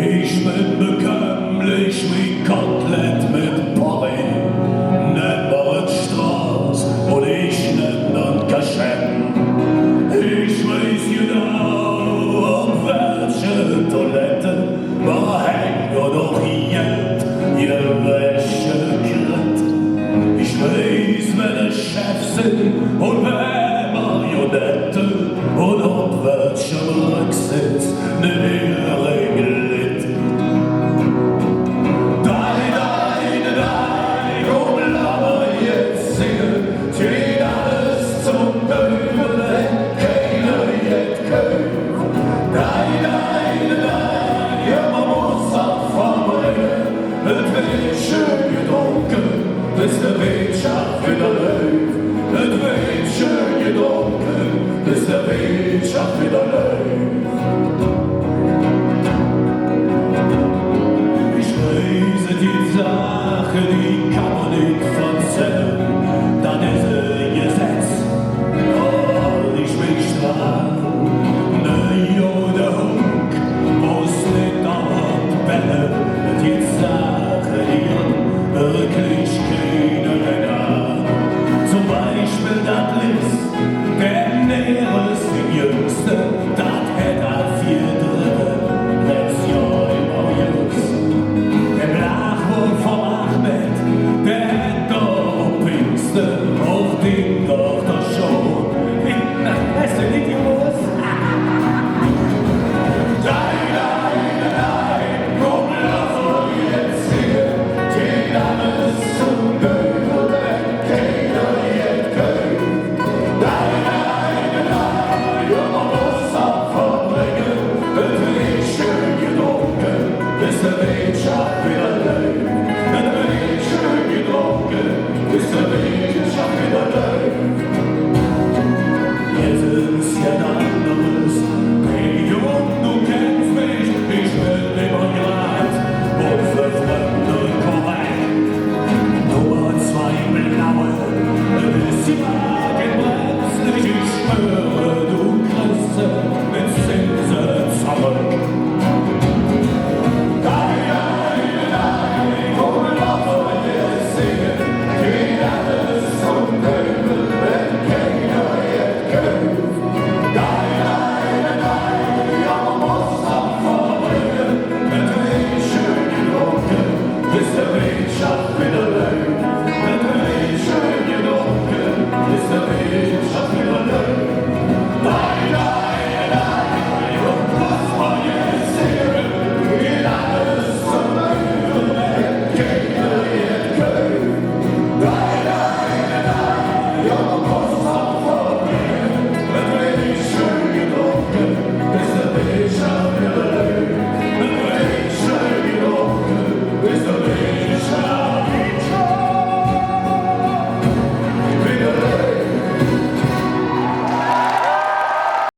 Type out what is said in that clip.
Ich bin bekömmlich wie Kotelett mit Porree. Nenn mal Straß und ich nenn dann Kaschetten. Ich weiß genau, auf welche Toilette man hängt oder jetzt welche Kritt. Ich weiß, wer der Chef sind und wer Marionette und auf welchem Rücksitz ne Hering litt. Steht alles zum Pöbeln, keiner jetzt köpft. Ja, man muss auch verbringen. Es wird schön getrunken, bis der Wirtschaft wieder läuft. Es wird schön getrunken, bis der Wirtschaft wieder läuft. Ich weiß, die Sache, die kann man nicht verzählen. Dann ist Gesetz, und ich bin strahl. Ne, der Hunk muss nicht dauernd bellen. Die Sache hier wirklich keiner länger. Zum Beispiel das Liss, der näherste Jüngste, das hätte 4 Drittel, das Jahr immer jüngst. Der brach wohl vom Achmed, der hätte doch Pinkste. Auf den doch das schon. Es sind nicht die Wurst. Komm, lass uns jetzt singen. Geht alles zum Pöbeln, keiner jetzt köpft. Ja, man muss auch verbringen. Es wird schön getrunken, bis der Wirtschaft wieder läuft. Es wird schön getrunken, bis der Wirtschaft wieder läuft.